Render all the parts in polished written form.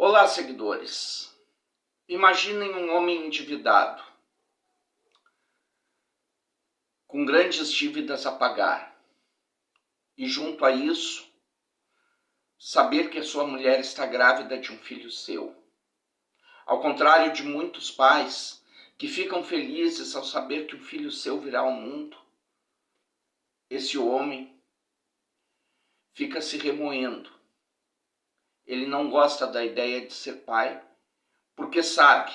Olá, seguidores. Imaginem um homem endividado, com grandes dívidas a pagar, e junto a isso, saber que a sua mulher está grávida de um filho seu. Ao contrário de muitos pais que ficam felizes ao saber que um filho seu virá ao mundo, esse homem fica se remoendo. Ele não gosta da ideia de ser pai, porque sabe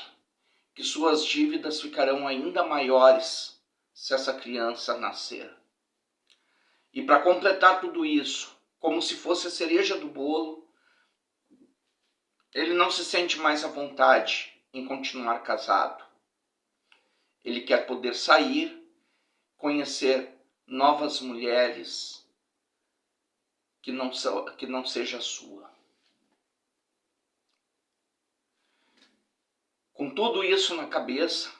que suas dívidas ficarão ainda maiores se essa criança nascer. E para completar tudo isso, como se fosse a cereja do bolo, ele não se sente mais à vontade em continuar casado. Ele quer poder sair, conhecer novas mulheres que não seja a sua. Com tudo isso na cabeça,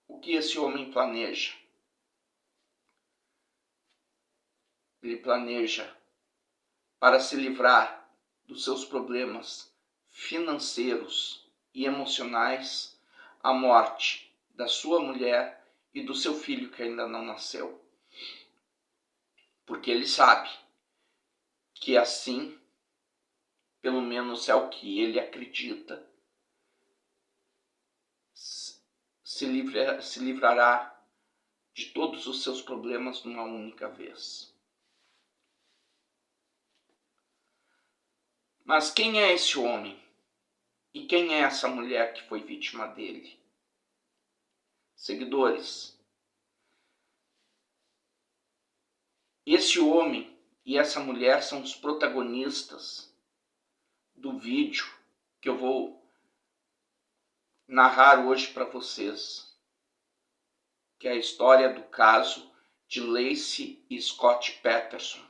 o que esse homem planeja? Ele planeja, para se livrar dos seus problemas financeiros e emocionais, a morte da sua mulher e do seu filho que ainda não nasceu. Porque ele sabe que assim, pelo menos é o que ele acredita, se livrará de todos os seus problemas numa única vez. Mas quem é esse homem? E quem é essa mulher que foi vítima dele? Seguidores, esse homem e essa mulher são os protagonistas do vídeo que eu vou narrar hoje para vocês, que é a história do caso de Laci e Scott Peterson.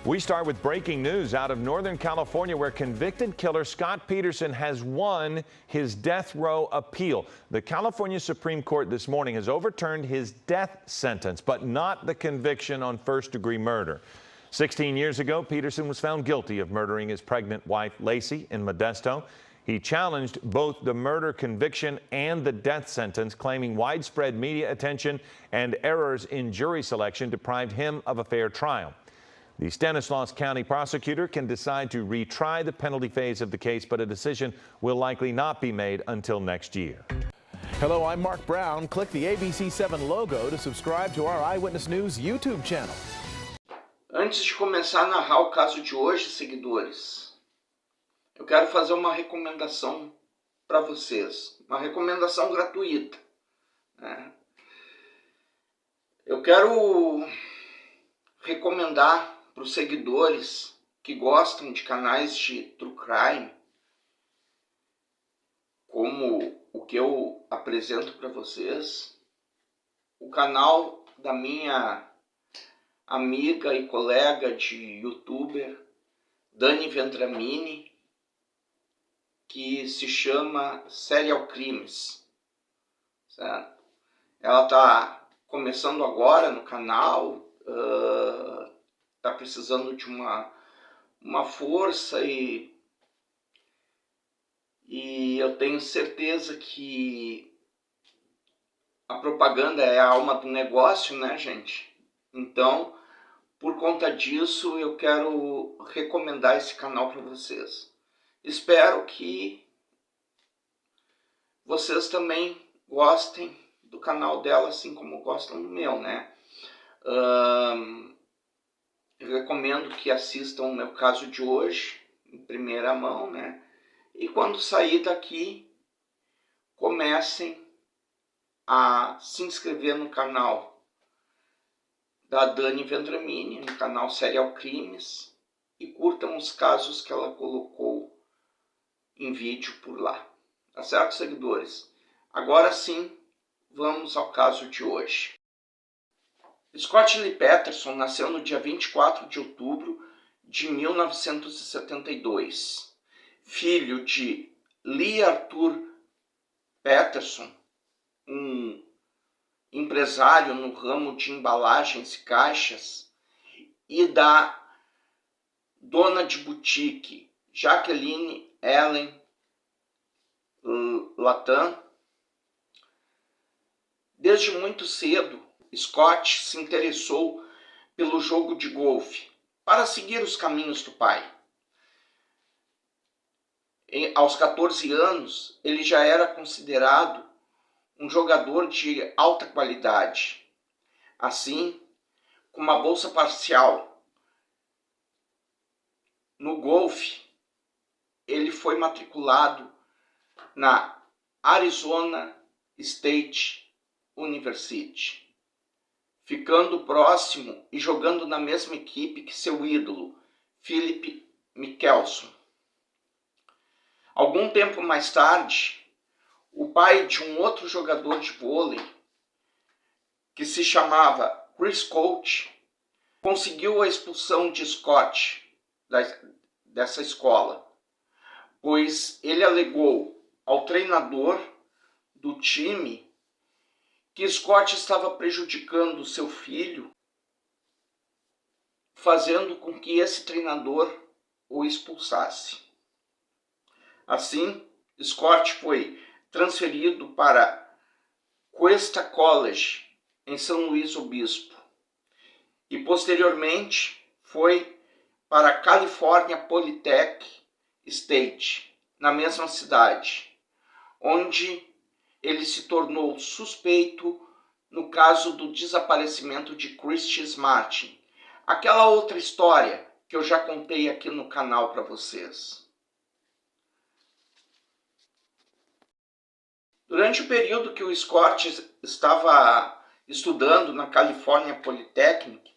We start with breaking news out of Northern California, where convicted killer Scott Peterson has won his death row appeal. The California Supreme Court this morning has overturned his death sentence, but not the conviction on first-degree murder. 16 years ago, Peterson was found guilty of murdering his pregnant wife, Laci, in Modesto. He challenged both the murder conviction and the death sentence, claiming widespread media attention and errors in jury selection deprived him of a fair trial. The Stanislaus County prosecutor can decide to retry the penalty phase of the case, but a decision will likely not be made until next year. Hello, I'm Mark Brown. Click the ABC7 logo to subscribe to our Eyewitness News YouTube channel. Antes de começar a narrar o caso de hoje, seguidores, eu quero fazer uma recomendação para vocês, uma recomendação gratuita, né? Eu quero recomendar para os seguidores que gostam de canais de True Crime, como o que eu apresento para vocês, o canal da minha amiga e colega de youtuber, Dani Vendramini, que se chama Serial Crimes, certo? Ela está começando agora no canal, está precisando de uma força e eu tenho certeza que a propaganda é a alma do negócio, né, gente? Então, por conta disso, eu quero recomendar esse canal para vocês. Espero que vocês também gostem do canal dela, assim como gostam do meu, né? Eu recomendo que assistam o meu caso de hoje, em primeira mão, né? E quando sair daqui, comecem a se inscrever no canal da Dani Vendramini, no canal Serial Crimes, e curtam os casos que ela colocou em vídeo por lá. Tá certo, seguidores? Agora sim, vamos ao caso de hoje. Scott Lee Peterson nasceu no dia 24 de outubro de 1972, filho de Lee Arthur Peterson, um empresário no ramo de embalagens e caixas, e da dona de boutique, Jacqueline Ellen Latam. Desde muito cedo, Scott se interessou pelo jogo de golfe, para seguir os caminhos do pai. Aos 14 anos, ele já era considerado um jogador de alta qualidade. Assim, com uma bolsa parcial no golfe, ele foi matriculado na Arizona State University, ficando próximo e jogando na mesma equipe que seu ídolo, Philip Mickelson. Algum tempo mais tarde, o pai de um outro jogador de vôlei, que se chamava Chris Coach, conseguiu a expulsão de Scott dessa escola, pois ele alegou ao treinador do time que Scott estava prejudicando seu filho, fazendo com que esse treinador o expulsasse. Assim, Scott foi transferido para Cuesta College, em São Luís Obispo, e posteriormente foi para California Polytechnic State, na mesma cidade, onde ele se tornou suspeito no caso do desaparecimento de Christy Martin, aquela outra história que eu já contei aqui no canal para vocês. Durante o período que o Scott estava estudando na California Polytechnic,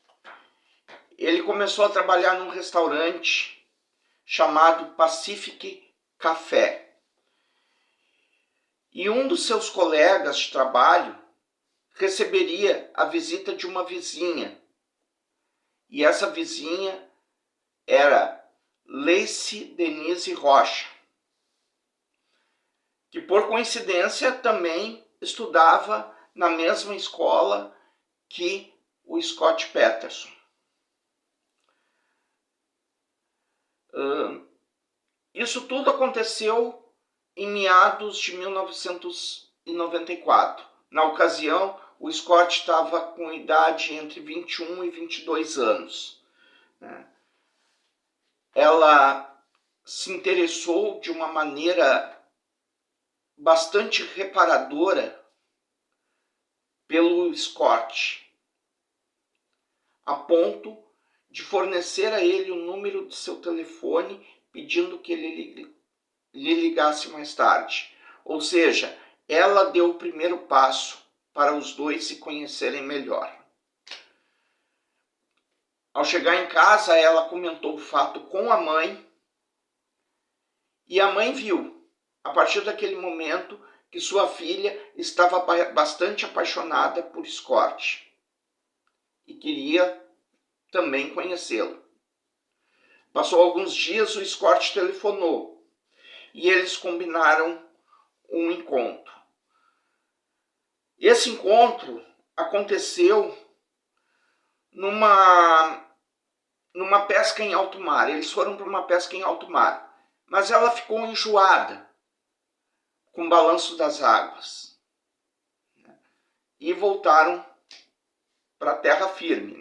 ele começou a trabalhar num restaurante chamado Pacific Café. E um dos seus colegas de trabalho receberia a visita de uma vizinha. E essa vizinha era Lacey Denise Rocha, que por coincidência também estudava na mesma escola que o Scott Peterson. Isso tudo aconteceu em meados de 1994. Na ocasião, o Scott estava com idade entre 21 e 22 anos. Ela se interessou de uma maneira bastante reparadora pelo Scott, a ponto de fornecer a ele o número de seu telefone, pedindo que ele lhe ligasse mais tarde. Ou seja, ela deu o primeiro passo para os dois se conhecerem melhor. Ao chegar em casa, ela comentou o fato com a mãe, e a mãe viu, a partir daquele momento, que sua filha estava bastante apaixonada por Scott e queria também conhecê-lo. Passou alguns dias, o Scott telefonou e eles combinaram um encontro. Esse encontro aconteceu numa pesca em alto mar. Eles foram para uma pesca em alto mar, mas ela ficou enjoada com o balanço das águas e voltaram para a terra firme,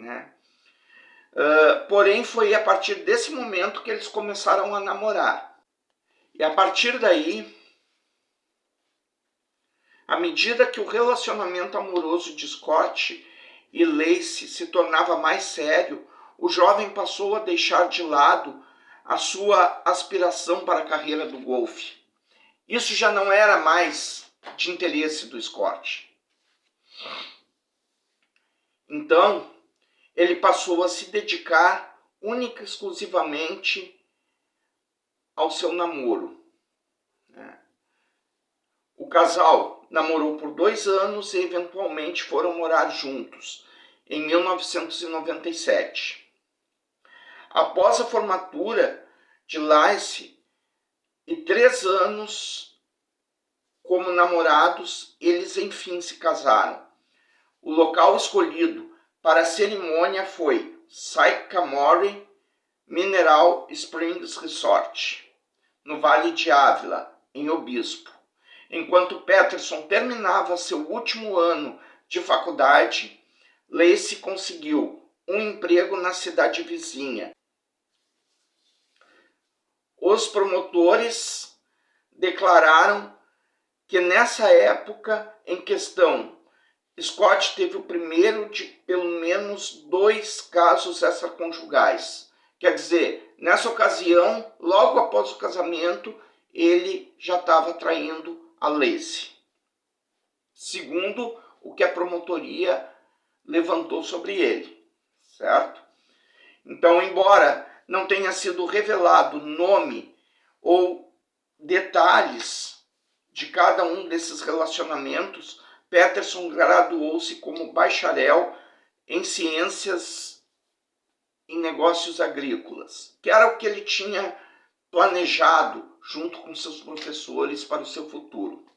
porém foi a partir desse momento que eles começaram a namorar. E a partir daí, à medida que o relacionamento amoroso de Scott e Lacey se tornava mais sério, o jovem passou a deixar de lado a sua aspiração para a carreira do golfe. Isso já não era mais de interesse do Scott. Então, ele passou a se dedicar única e exclusivamente ao seu namoro. O casal namorou por 2 anos e eventualmente foram morar juntos, em 1997. Após a formatura de Lacey e 3 anos como namorados, eles enfim se casaram. O local escolhido para a cerimônia foi Sycamore Mineral Springs Resort, no Vale de Ávila, em Obispo. Enquanto Peterson terminava seu último ano de faculdade, Lacey conseguiu um emprego na cidade vizinha. Os promotores declararam que nessa época em questão, Scott teve o primeiro de pelo menos 2 casos extraconjugais. Quer dizer, nessa ocasião, logo após o casamento, ele já estava traindo a Lacey, segundo o que a promotoria levantou sobre ele, certo? Então, embora não tenha sido revelado nome ou detalhes de cada um desses relacionamentos, Peterson graduou-se como bacharel em ciências em negócios agrícolas, que era o que ele tinha planejado junto com seus professores para o seu futuro.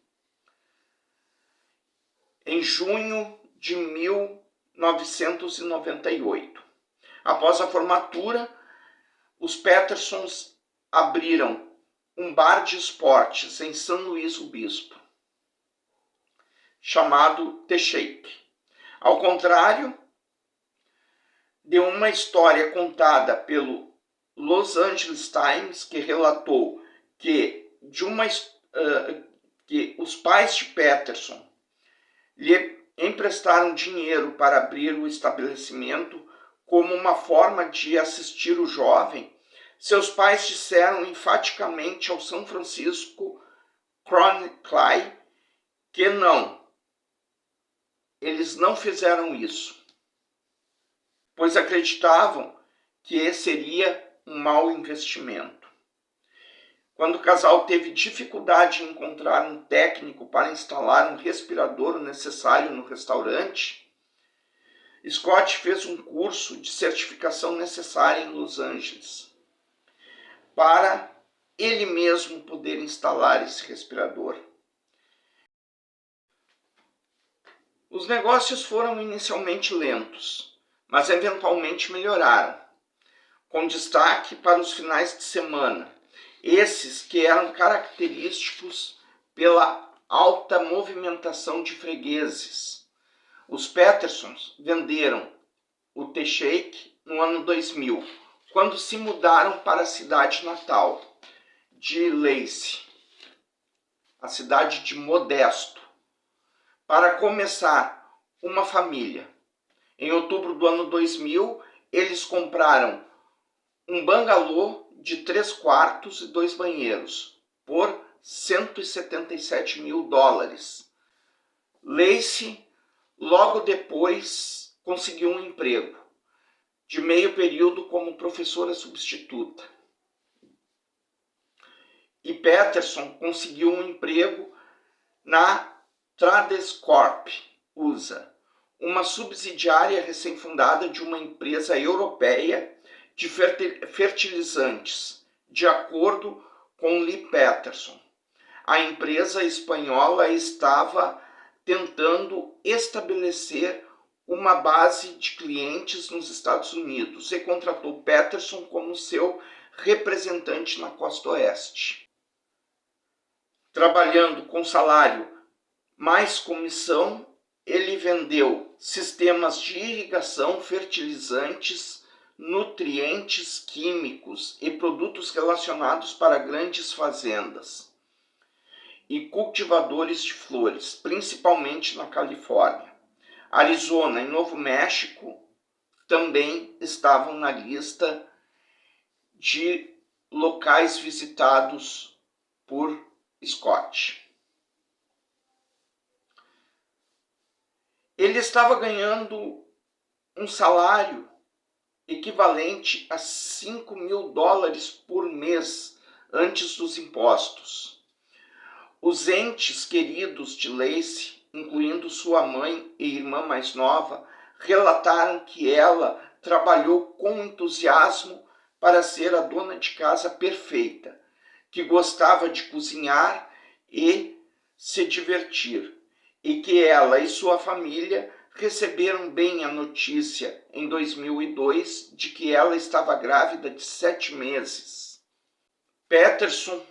Em junho de 1998, após a formatura, os Petersons abriram um bar de esportes em São Luís Obispo, chamado The Shake. Ao contrário de uma história contada pelo Los Angeles Times, que relatou que os pais de Peterson lhe emprestaram dinheiro para abrir o estabelecimento como uma forma de assistir o jovem, seus pais disseram enfaticamente ao São Francisco Chronicle que não, eles não fizeram isso, pois acreditavam que seria um mau investimento. Quando o casal teve dificuldade em encontrar um técnico para instalar um respirador necessário no restaurante, Scott fez um curso de certificação necessária em Los Angeles para ele mesmo poder instalar esse respirador. Os negócios foram inicialmente lentos, mas eventualmente melhoraram, com destaque para os finais de semana, esses que eram característicos pela alta movimentação de fregueses. Os Petersons venderam o The Shake no ano 2000, quando se mudaram para a cidade natal de Lacey, a cidade de Modesto, para começar uma família. Em outubro do ano 2000, eles compraram um bangalô de 3 quartos e 2 banheiros por $177 mil. Lacey, logo depois, conseguiu um emprego de meio período como professora substituta. E Peterson conseguiu um emprego na Tradescorp USA, uma subsidiária recém-fundada de uma empresa europeia de fertilizantes, de acordo com Lee Peterson. A empresa espanhola estava tentando estabelecer uma base de clientes nos Estados Unidos e contratou Peterson como seu representante na costa oeste. Trabalhando com salário mais comissão, ele vendeu sistemas de irrigação, fertilizantes, nutrientes químicos e produtos relacionados para grandes fazendas e cultivadores de flores, principalmente na Califórnia. Arizona e Novo México também estavam na lista de locais visitados por Scott. Ele estava ganhando um salário equivalente a $5 mil por mês antes dos impostos. Os entes queridos de Lacey, incluindo sua mãe e irmã mais nova, relataram que ela trabalhou com entusiasmo para ser a dona de casa perfeita, que gostava de cozinhar e se divertir, e que ela e sua família receberam bem a notícia em 2002 de que ela estava grávida de 7 meses. Peterson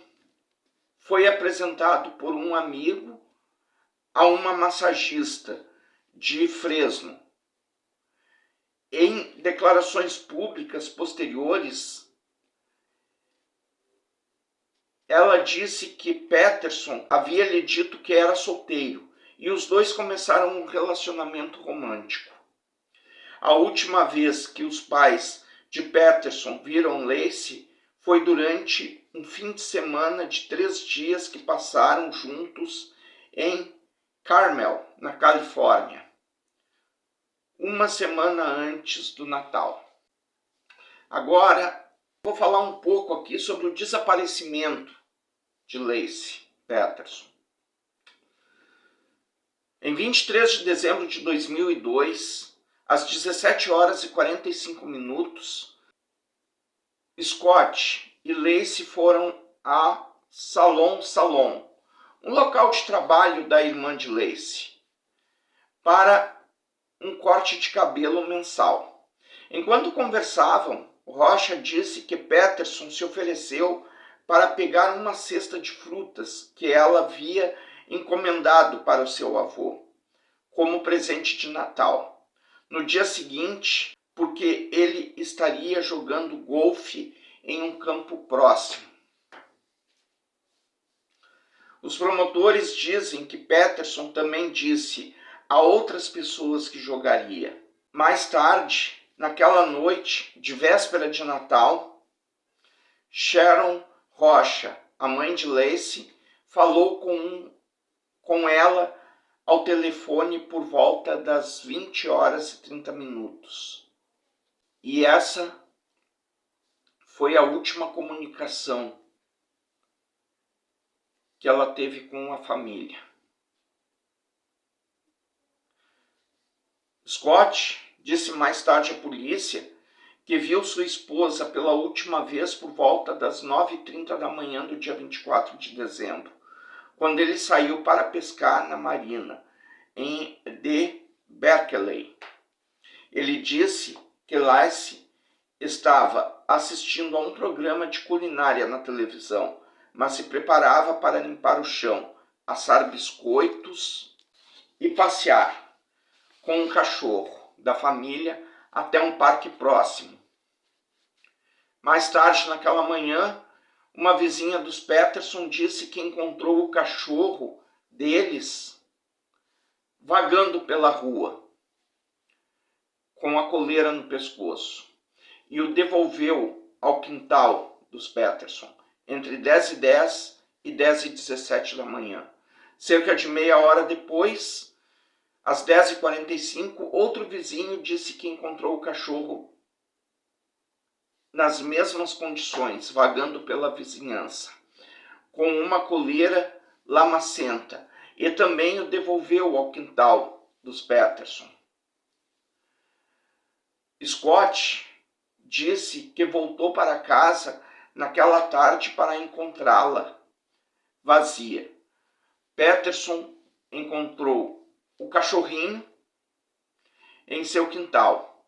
foi apresentado por um amigo a uma massagista de Fresno. Em declarações públicas posteriores, ela disse que Peterson havia lhe dito que era solteiro e os dois começaram um relacionamento romântico. A última vez que os pais de Peterson viram Lacey foi durante um fim de semana de 3 dias que passaram juntos em Carmel, na Califórnia, uma semana antes do Natal. Agora, vou falar um pouco aqui sobre o desaparecimento de Lacey Peterson. Em 23 de dezembro de 2002, às 17 horas e 45 minutos, Scott e Lacey foram a Salon, um local de trabalho da irmã de Lacey, para um corte de cabelo mensal. Enquanto conversavam, Rocha disse que Peterson se ofereceu para pegar uma cesta de frutas que ela havia encomendado para o seu avô, como presente de Natal. No dia seguinte, porque ele estaria jogando golfe em um campo próximo. Os promotores dizem que Peterson também disse a outras pessoas que jogaria. Mais tarde, naquela noite de véspera de Natal, Sharon Rocha, a mãe de Lacey, falou com ela ao telefone por volta das 20 horas e 30 minutos. E essa foi a última comunicação que ela teve com a família. Scott disse mais tarde à polícia que viu sua esposa pela última vez por volta das 9h30 da manhã do dia 24 de dezembro, quando ele saiu para pescar na marina, de Berkeley. Ele disse que Lacey estava assistindo a um programa de culinária na televisão, mas se preparava para limpar o chão, assar biscoitos e passear com um cachorro da família até um parque próximo. Mais tarde, naquela manhã, uma vizinha dos Peterson disse que encontrou o cachorro deles vagando pela rua, com a coleira no pescoço, e o devolveu ao quintal dos Peterson entre 10h10 e 10h17 da manhã. Cerca de meia hora depois, às 10h45, outro vizinho disse que encontrou o cachorro nas mesmas condições, vagando pela vizinhança, com uma coleira lamacenta, e também o devolveu ao quintal dos Peterson. Scott disse que voltou para casa naquela tarde para encontrá-la vazia. Peterson encontrou o cachorrinho em seu quintal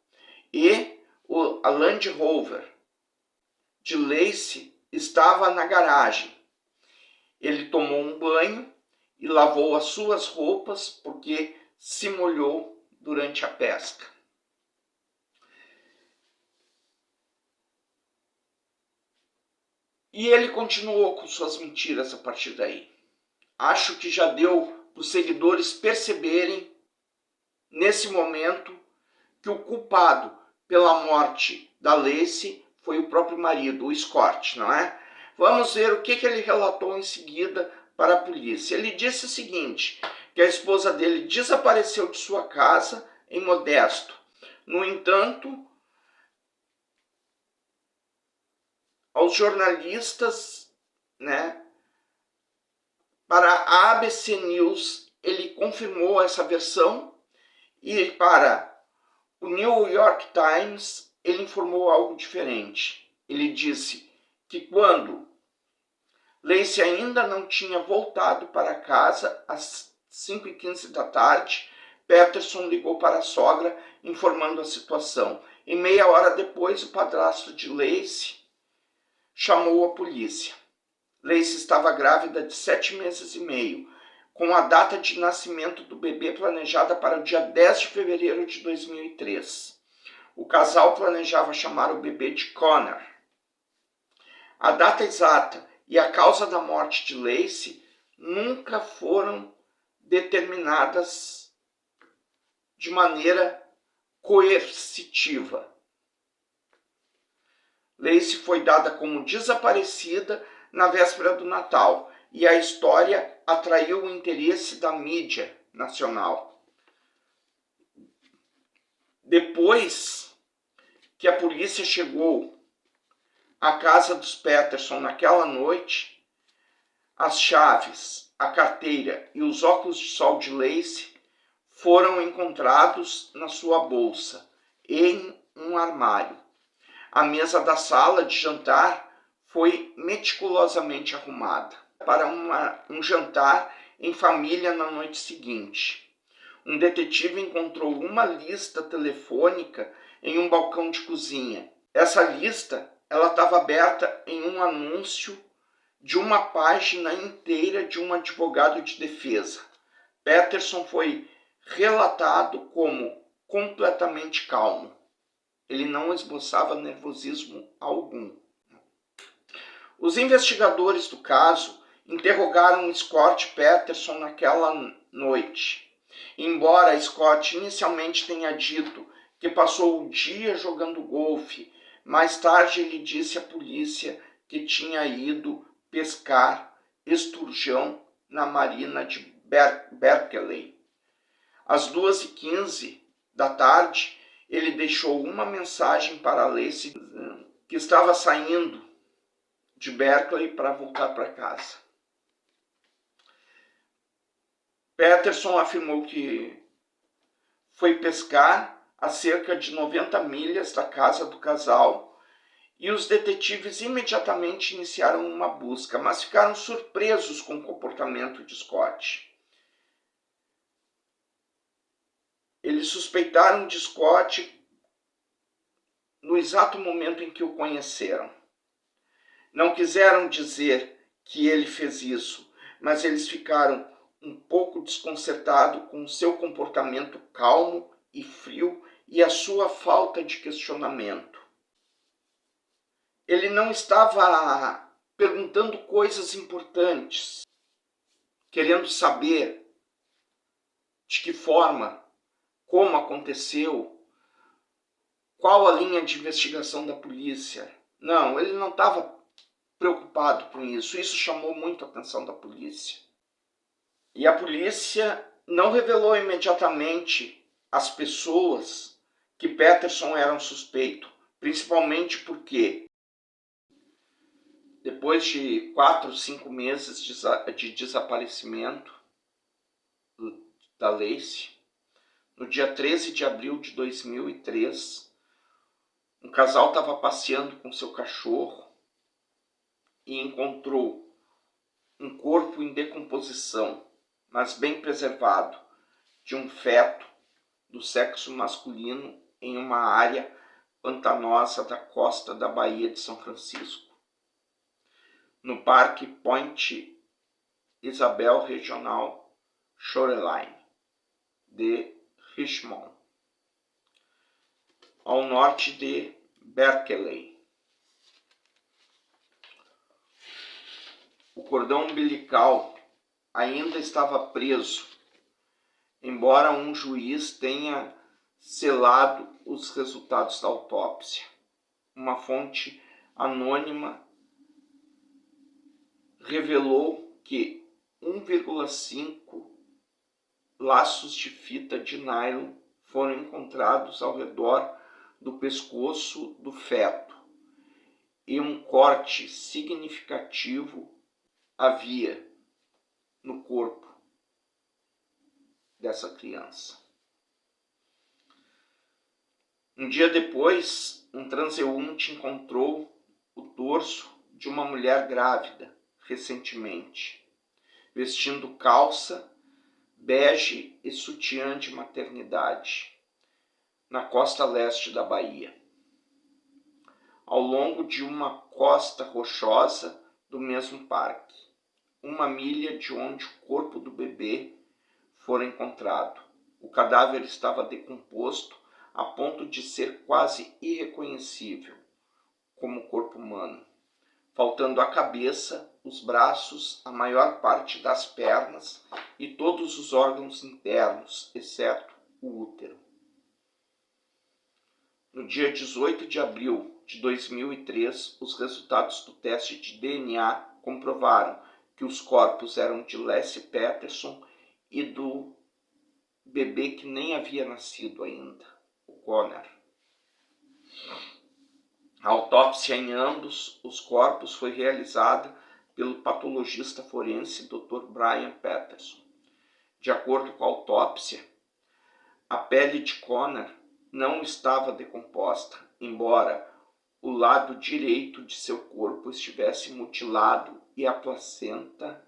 e a Land Rover de Lacey estava na garagem. Ele tomou um banho e lavou as suas roupas porque se molhou durante a pesca. E ele continuou com suas mentiras a partir daí. Acho que já deu para os seguidores perceberem, nesse momento, que o culpado pela morte da Lacey foi o próprio marido, o Scott, não é? Vamos ver o que ele relatou em seguida para a polícia. Ele disse o seguinte, que a esposa dele desapareceu de sua casa em Modesto. No entanto, aos jornalistas, para a ABC News, ele confirmou essa versão, e para o New York Times, ele informou algo diferente. Ele disse que quando Lacey ainda não tinha voltado para casa às 5h15 da tarde, Peterson ligou para a sogra informando a situação. Em meia hora depois, o padrasto de Lacey chamou a polícia. Lacey estava grávida de 7 meses e meio, com a data de nascimento do bebê planejada para o dia 10 de fevereiro de 2003. O casal planejava chamar o bebê de Connor. A data exata e a causa da morte de Lacey nunca foram determinadas de maneira coercitiva. Lacey foi dada como desaparecida na véspera do Natal e a história atraiu o interesse da mídia nacional. Depois que a polícia chegou à casa dos Peterson naquela noite, as chaves, a carteira e os óculos de sol de Lacey foram encontrados na sua bolsa, em um armário. A mesa da sala de jantar foi meticulosamente arrumada para um jantar em família na noite seguinte. Um detetive encontrou uma lista telefônica em um balcão de cozinha. Essa lista estava aberta em um anúncio de uma página inteira de um advogado de defesa. Peterson foi relatado como completamente calmo. Ele não esboçava nervosismo algum. Os investigadores do caso interrogaram Scott Peterson naquela noite. Embora Scott inicialmente tenha dito que passou o dia jogando golfe, mais tarde ele disse à polícia que tinha ido pescar esturjão na marina de Berkeley. Às 2h15 da tarde, ele deixou uma mensagem para Lacey que estava saindo de Berkeley para voltar para casa. Peterson afirmou que foi pescar a cerca de 90 milhas da casa do casal e os detetives imediatamente iniciaram uma busca, mas ficaram surpresos com o comportamento de Scott. Eles suspeitaram de Scott no exato momento em que o conheceram. Não quiseram dizer que ele fez isso, mas eles ficaram um pouco desconcertados com o seu comportamento calmo e frio e a sua falta de questionamento. Ele não estava perguntando coisas importantes, querendo saber de que forma, como aconteceu, qual a linha de investigação da polícia. Não, ele não estava preocupado com isso. Isso chamou muito a atenção da polícia. E a polícia não revelou imediatamente às pessoas que Peterson era um suspeito, principalmente porque depois de 4 ou 5 meses de desaparecimento da Lacey, no dia 13 de abril de 2003, um casal estava passeando com seu cachorro e encontrou um corpo em decomposição, mas bem preservado, de um feto do sexo masculino em uma área pantanosa da costa da Baía de São Francisco, no Parque Point Isabel Regional Shoreline de Richmond, ao norte de Berkeley. O cordão umbilical ainda estava preso, embora um juiz tenha selado os resultados da autópsia. Uma fonte anônima revelou que 1,5 laços de fita de nylon foram encontrados ao redor do pescoço do feto e um corte significativo havia no corpo dessa criança. Um dia depois, um transeunte encontrou o torso de uma mulher grávida recentemente, vestindo calça bege e sutiã de maternidade, na costa leste da Bahia, ao longo de uma costa rochosa do mesmo parque, 1 milha de onde o corpo do bebê fora encontrado. O cadáver estava decomposto a ponto de ser quase irreconhecível como corpo humano, faltando a cabeça, os braços, a maior parte das pernas e todos os órgãos internos, exceto o útero. No dia 18 de abril de 2003, os resultados do teste de DNA comprovaram que os corpos eram de Laci Peterson e do bebê que nem havia nascido ainda, o Connor. A autópsia em ambos os corpos foi realizada pelo patologista forense Dr. Brian Peterson. De acordo com a autópsia, a pele de Connor não estava decomposta, embora o lado direito de seu corpo estivesse mutilado e a placenta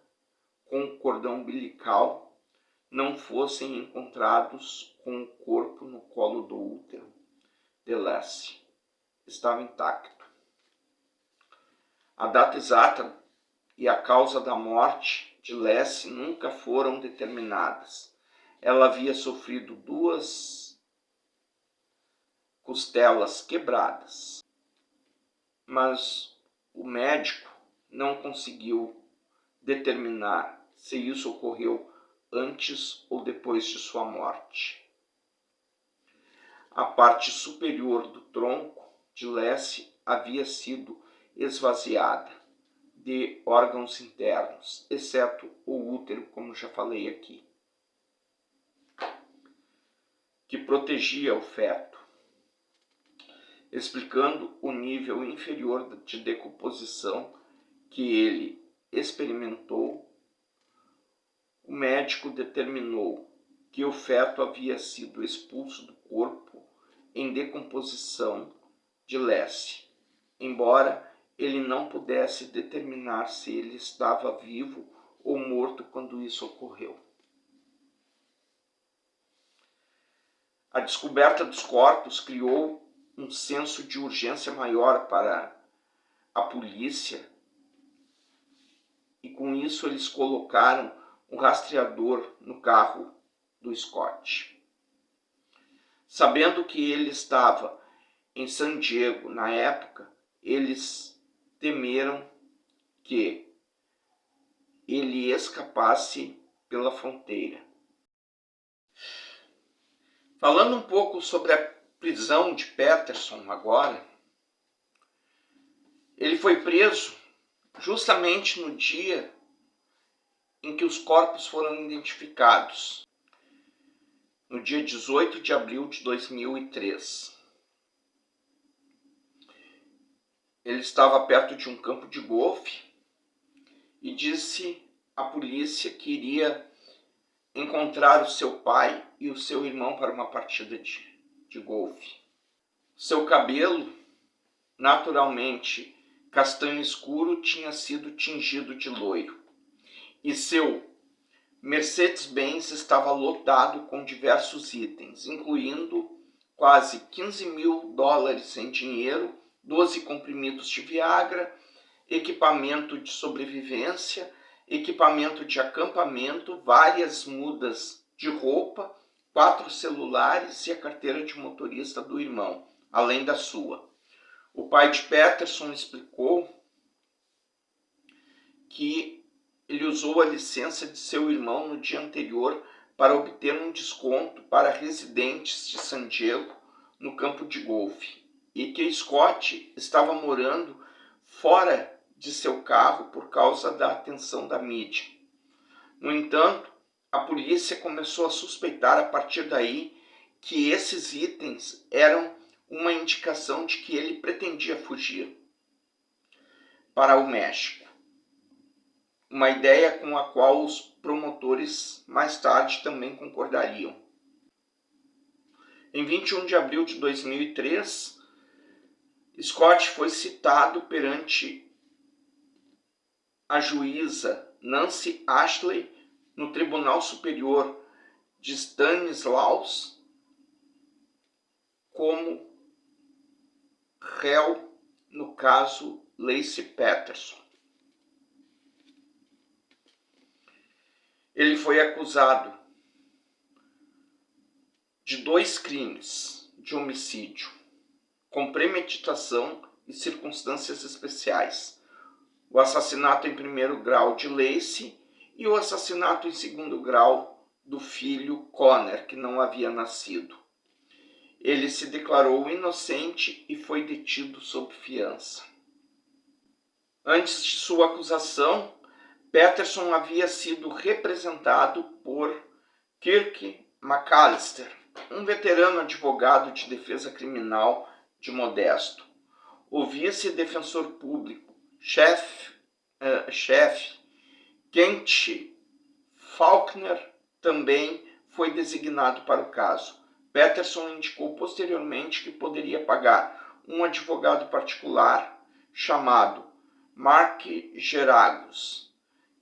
com o cordão umbilical não fossem encontrados com o corpo no colo do útero de Laci. Estava intacto. A data exata e a causa da morte de Laci nunca foram determinadas. Ela havia sofrido 2 costelas quebradas, mas o médico não conseguiu determinar se isso ocorreu antes ou depois de sua morte. A parte superior do tronco de Laci havia sido esvaziada de órgãos internos, exceto o útero, como já falei aqui, que protegia o feto, explicando o nível inferior de decomposição que ele experimentou. O médico determinou que o feto havia sido expulso do corpo em decomposição de Laci, embora ele não pudesse determinar se ele estava vivo ou morto quando isso ocorreu. A descoberta dos corpos criou um senso de urgência maior para a polícia e com isso eles colocaram um rastreador no carro do Scott. Sabendo que ele estava em San Diego na época, eles temeram que ele escapasse pela fronteira. Falando um pouco sobre a prisão de Peterson agora, ele foi preso justamente no dia em que os corpos foram identificados, no dia 18 de abril de 2003. Ele estava perto de um campo de golfe e disse à polícia que iria encontrar o seu pai e o seu irmão para uma partida de golfe. Seu cabelo, naturalmente castanho escuro, tinha sido tingido de loiro. E seu Mercedes-Benz estava lotado com diversos itens, incluindo quase $15 mil em dinheiro, 12 comprimidos de Viagra, equipamento de sobrevivência, equipamento de acampamento, várias mudas de roupa, 4 celulares e a carteira de motorista do irmão, além da sua. O pai de Peterson explicou que ele usou a licença de seu irmão no dia anterior para obter um desconto para residentes de San Diego no campo de golfe e que Scott estava morando fora de seu carro por causa da atenção da mídia. No entanto, a polícia começou a suspeitar a partir daí que esses itens eram uma indicação de que ele pretendia fugir para o México. Uma ideia com a qual os promotores mais tarde também concordariam. Em 21 de abril de 2003, Scott foi citado perante a juíza Nancy Ashley no Tribunal Superior de Stanislaus como réu no caso Laci Peterson. Ele foi acusado de 2 crimes de homicídio, com premeditação e circunstâncias especiais. O assassinato em 1º grau de Laci e o assassinato em 2º grau do filho Conner, que não havia nascido. Ele se declarou inocente e foi detido sob fiança. Antes de sua acusação, Peterson havia sido representado por Kirk McAllister, um veterano advogado de defesa criminal de Modesto. O vice-defensor público, chefe Kent Faulkner, também foi designado para o caso. Peterson indicou posteriormente que poderia pagar um advogado particular chamado Mark Geragos,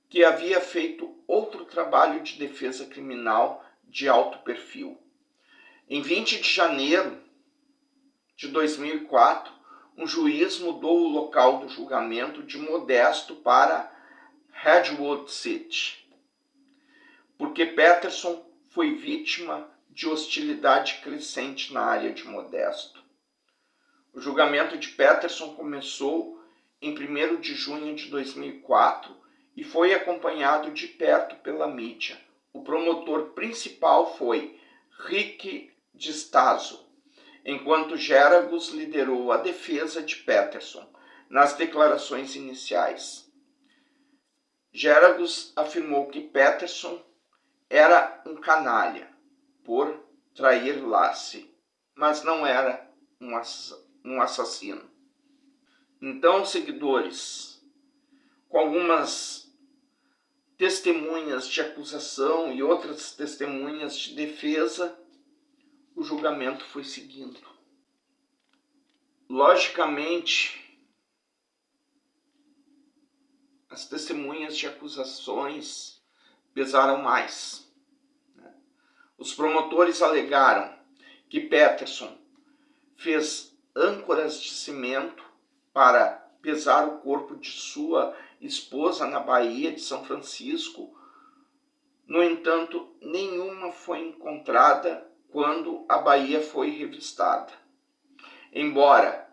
que havia feito outro trabalho de defesa criminal de alto perfil. Em 20 de janeiro de 2004, um juiz mudou o local do julgamento de Modesto para Redwood City, porque Peterson foi vítima de hostilidade crescente na área de Modesto. O julgamento de Peterson começou em 1º de junho de 2004 e foi acompanhado de perto pela mídia. O promotor principal foi Rick Distaso, enquanto Geragos liderou a defesa de Peterson nas declarações iniciais. Geragos afirmou que Peterson era um canalha por trair Laci, mas não era um assassino. Então, seguidores, com algumas testemunhas de acusação e outras testemunhas de defesa, o julgamento foi seguindo. Logicamente, as testemunhas de acusações pesaram mais. Os promotores alegaram que Peterson fez âncoras de cimento para pesar o corpo de sua esposa na Baía de São Francisco. No entanto, nenhuma foi encontrada quando a baía foi revistada. Embora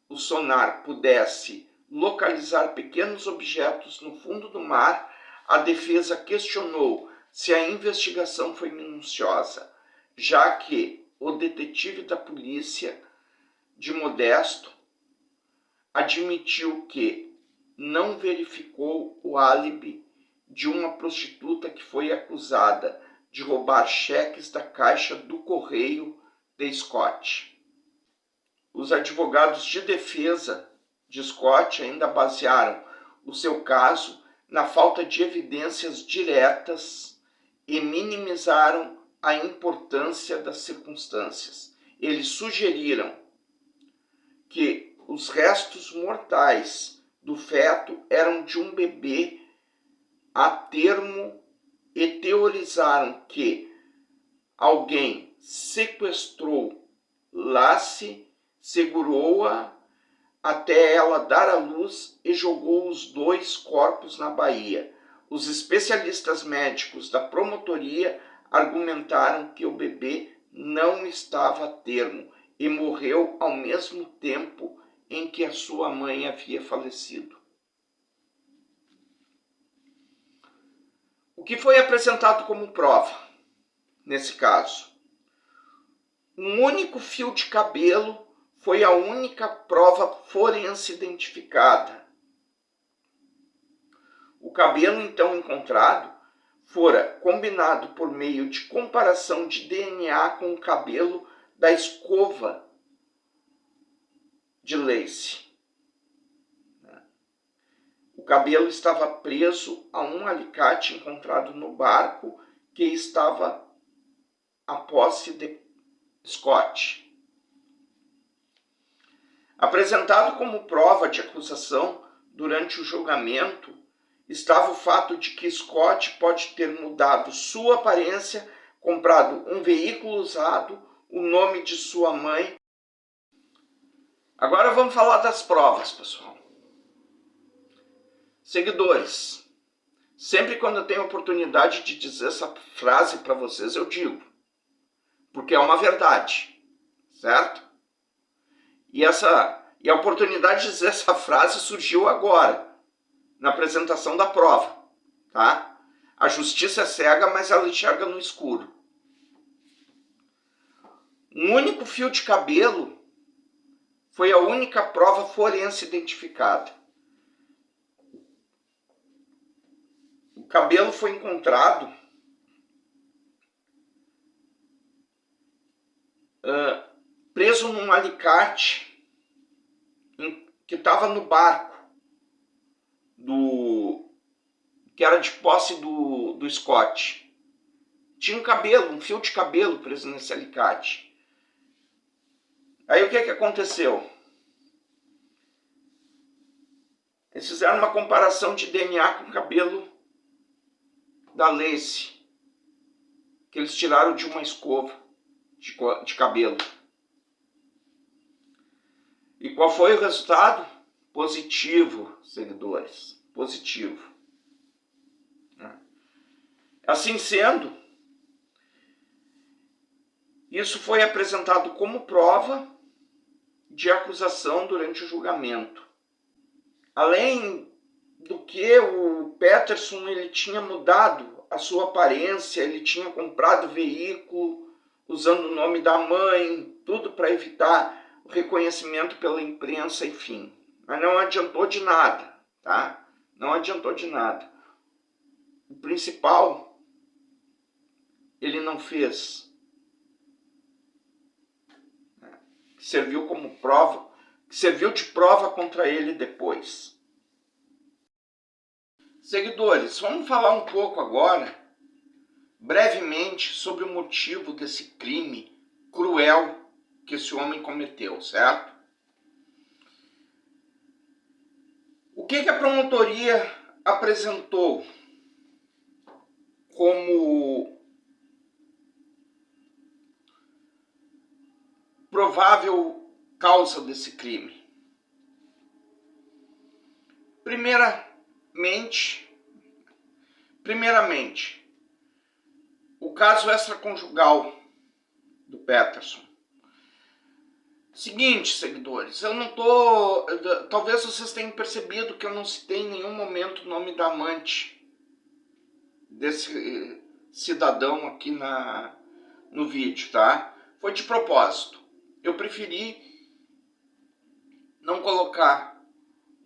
o sonar pudesse localizar pequenos objetos no fundo do mar, a defesa questionou se a investigação foi minuciosa, já que o detetive da polícia de Modesto admitiu que não verificou o álibi de uma prostituta que foi acusada de roubar cheques da caixa do correio de Scott. Os advogados de defesa de Scott ainda basearam o seu caso na falta de evidências diretas e minimizaram a importância das circunstâncias. Eles sugeriram que os restos mortais do feto eram de um bebê a termo e teorizaram que alguém sequestrou Laci, segurou-a até ela dar à luz e jogou os 2 corpos na baía. Os especialistas médicos da promotoria argumentaram que o bebê não estava a termo e morreu ao mesmo tempo em que a sua mãe havia falecido. O que foi apresentado como prova, nesse caso? Um único fio de cabelo foi a única prova forense identificada. O cabelo então encontrado fora combinado por meio de comparação de DNA com o cabelo da escova de Laci. O cabelo estava preso a um alicate encontrado no barco que estava à posse de Scott. Apresentado como prova de acusação durante o julgamento, estava o fato de que Scott pode ter mudado sua aparência comprado um veículo usado, o nome de sua mãe. Agora vamos falar das provas, pessoal. Seguidores, sempre quando eu tenho oportunidade de dizer essa frase para vocês, eu digo. Porque é uma verdade, certo? E a oportunidade de dizer essa frase surgiu agora, na apresentação da prova, tá? A justiça é cega, mas ela enxerga no escuro. Um único fio de cabelo foi a única prova forense identificada. O cabelo foi encontrado preso num alicate que estava no barco que era de posse do Scott. Tinha um fio de cabelo preso nesse alicate. Aí o que aconteceu? Eles fizeram uma comparação de DNA com o cabelo da Lacey, que eles tiraram de uma escova de cabelo. E qual foi o resultado? Positivo, seguidores. Positivo. Assim sendo, isso foi apresentado como prova de acusação durante o julgamento. Além do que, o Peterson ele tinha mudado a sua aparência, ele tinha comprado veículo usando o nome da mãe, tudo para evitar o reconhecimento pela imprensa, enfim. Mas não adiantou de nada, tá? Não adiantou de nada. O principal, ele não fez. Que serviu como prova, que serviu de prova contra ele depois. Seguidores, vamos falar um pouco agora, brevemente, sobre o motivo desse crime cruel que esse homem cometeu, certo? O que a promotoria apresentou como provável causa desse crime? Primeiramente, o caso extraconjugal do Peterson. Seguinte, seguidores, talvez vocês tenham percebido que eu não citei em nenhum momento o nome da amante desse cidadão aqui no vídeo, tá? Foi de propósito. Eu preferi não colocar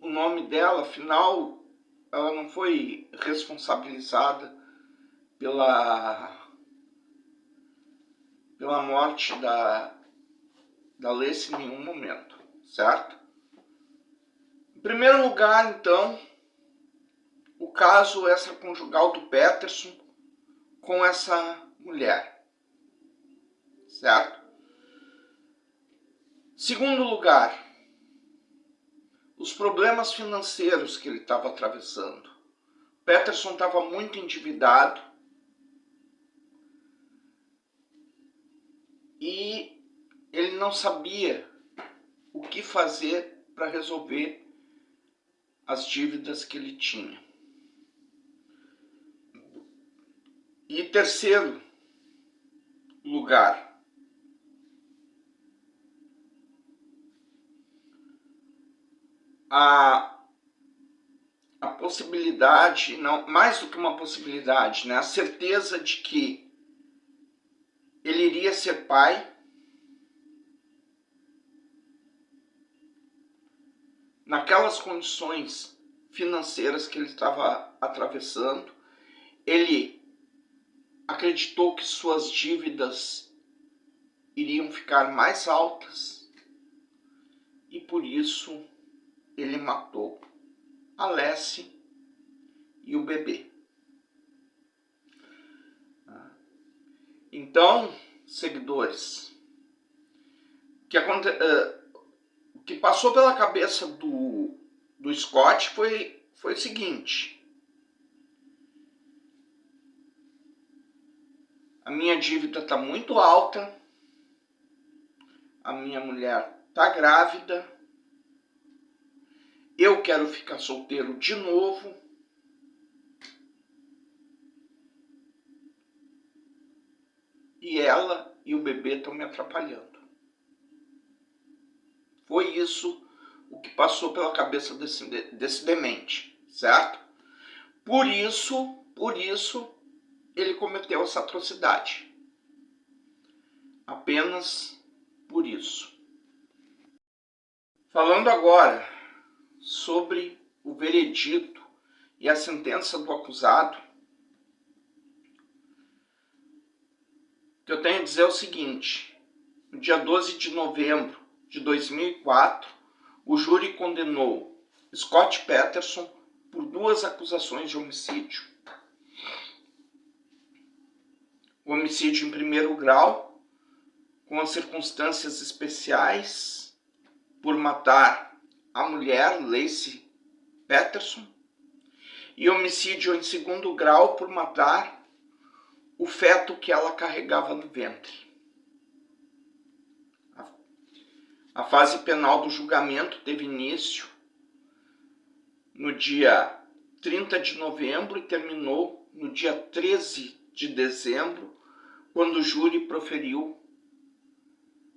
o nome dela, afinal, ela não foi responsabilizada pela morte da Lacey em nenhum momento, certo? Em primeiro lugar, então, o caso extraconjugal do Peterson com essa mulher, certo? Segundo lugar, os problemas financeiros que ele estava atravessando. Peterson estava muito endividado e ele não sabia o que fazer para resolver as dívidas que ele tinha. E terceiro lugar, a possibilidade, não, mais do que uma possibilidade, né, a certeza de que ele iria ser pai naquelas condições financeiras que ele estava atravessando. Ele acreditou que suas dívidas iriam ficar mais altas e por isso ele matou a Lacey e o bebê. Então, seguidores, o que passou pela cabeça do Scott foi o seguinte: A minha dívida está muito alta, a minha mulher está grávida, eu quero ficar solteiro de novo, e ela e o bebê estão me atrapalhando. Foi isso o que passou pela cabeça desse demente, certo? Por isso, ele cometeu essa atrocidade. Apenas por isso. Falando agora sobre o veredito e a sentença do acusado, o que eu tenho a dizer é o seguinte: no dia 12 de novembro de 2004, o júri condenou Scott Peterson por 2 acusações de homicídio. O homicídio em primeiro grau, com as circunstâncias especiais, por matar a mulher, Lacey Peterson, e homicídio em segundo grau por matar o feto que ela carregava no ventre. A fase penal do julgamento teve início no dia 30 de novembro e terminou no dia 13 de dezembro, quando o júri proferiu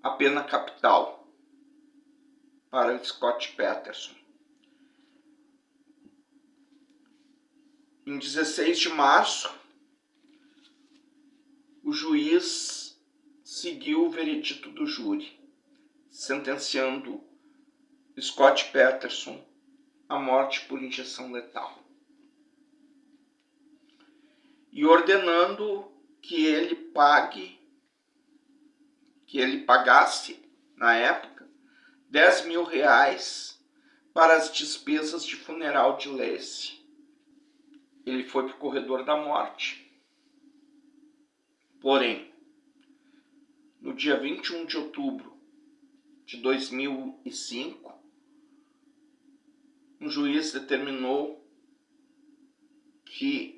a pena capital para Scott Peterson. Em 16 de março, o juiz seguiu o veredito do júri, sentenciando Scott Peterson à morte por injeção letal e ordenando que ele pagasse, na época, R$10.000 para as despesas de funeral de Lacey. Ele foi para o corredor da morte. Porém, no dia 21 de outubro de 2005, um juiz determinou que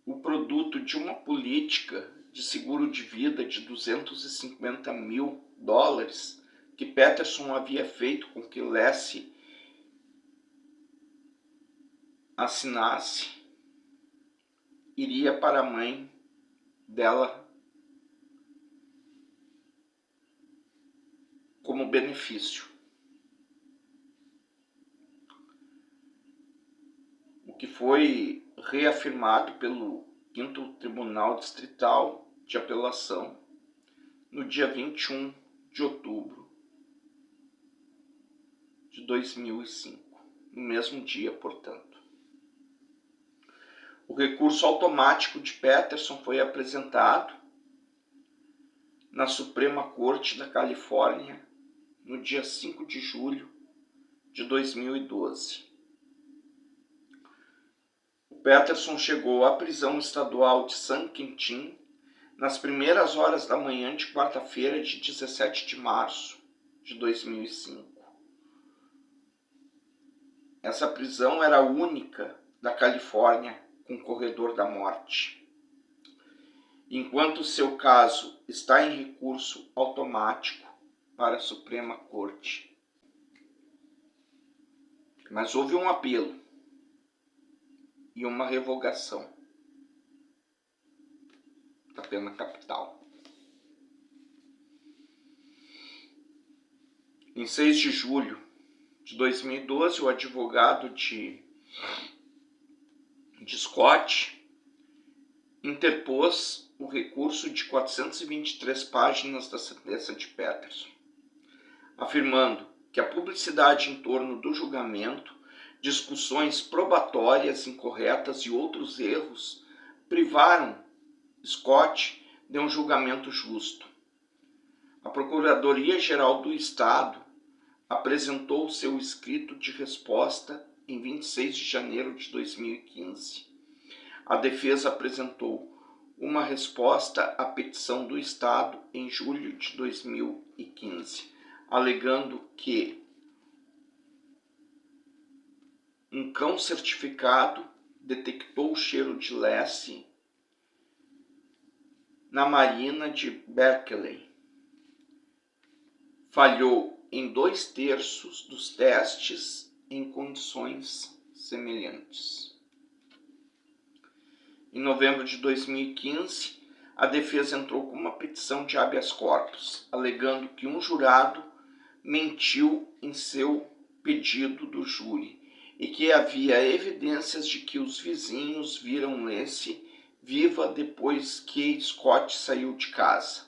o produto de uma política de seguro de vida de $250 mil que Peterson havia feito com que Lacey assinasse, iria para a mãe dela como benefício. O que foi reafirmado pelo 5º Tribunal Distrital de Apelação no dia 21 de outubro de 2005, no mesmo dia, portanto. O recurso automático de Peterson foi apresentado na Suprema Corte da Califórnia no dia 5 de julho de 2012. O Peterson chegou à prisão estadual de San Quentin nas primeiras horas da manhã de quarta-feira de 17 de março de 2005. Essa prisão era a única da Califórnia com corredor da morte. Enquanto seu caso está em recurso automático para a Suprema Corte. Mas houve um apelo e uma revogação da pena capital. Em 6 de julho de 2012, o advogado de Scott interpôs o recurso de 423 páginas da sentença de Peterson, afirmando que a publicidade em torno do julgamento, discussões probatórias incorretas e outros erros privaram Scott de um julgamento justo. A Procuradoria-Geral do Estado apresentou seu escrito de resposta em 26 de janeiro de 2015. A defesa apresentou uma resposta à petição do Estado em julho de 2015, alegando que um cão certificado detectou o cheiro de Lacey na Marina de Berkeley. Falhou em 2/3 dos testes em condições semelhantes. Em novembro de 2015, a defesa entrou com uma petição de habeas corpus, alegando que um jurado mentiu em seu pedido do júri e que havia evidências de que os vizinhos viram Lacey viva depois que Scott saiu de casa.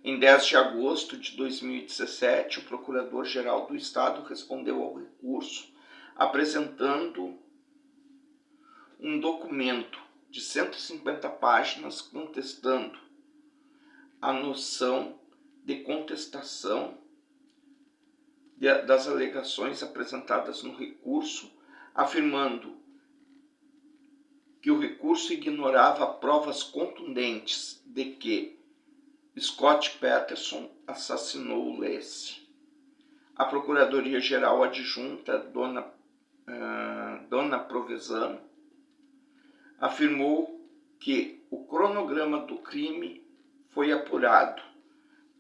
Em 10 de agosto de 2017, o Procurador-Geral do Estado respondeu ao recurso, apresentando um documento de 150 páginas contestando a noção de contestação das alegações apresentadas no recurso, afirmando que o recurso ignorava provas contundentes de que Scott Peterson assassinou Lacey. A Procuradoria-Geral Adjunta, Dona Provenzano, afirmou que o cronograma do crime foi apurado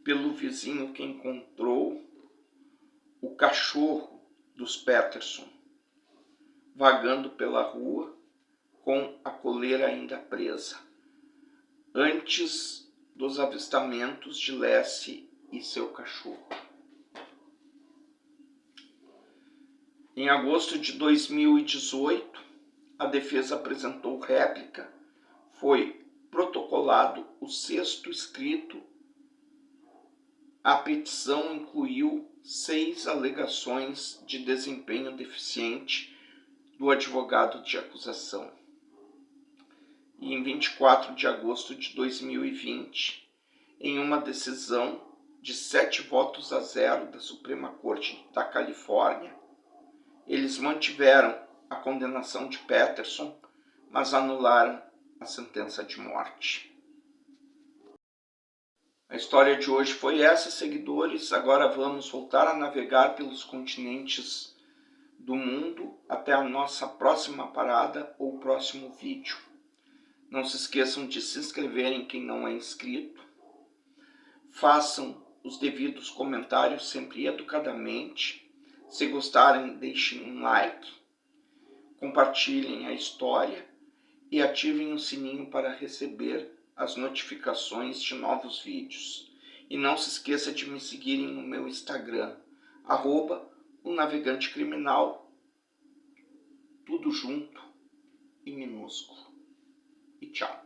pelo vizinho que encontrou o cachorro dos Peterson vagando pela rua com a coleira ainda presa, antes dos avistamentos de Lacey e seu cachorro. Em agosto de 2018, a defesa apresentou réplica, foi protocolado o 6º escrito. A petição incluiu 6 alegações de desempenho deficiente do advogado de acusação. E em 24 de agosto de 2020, em uma decisão de 7-0 da Suprema Corte da Califórnia, eles mantiveram a condenação de Peterson, mas anularam a sentença de morte. A história de hoje foi essa, seguidores. Agora vamos voltar a navegar pelos continentes do mundo até a nossa próxima parada ou próximo vídeo. Não se esqueçam de se inscreverem quem não é inscrito. Façam os devidos comentários sempre educadamente. Se gostarem, deixem um like. Compartilhem a história e ativem o sininho para receber as notificações de novos vídeos. E não se esqueça de me seguirem no meu Instagram, @o_navegante_criminal, tudo junto e minúsculo. E tchau.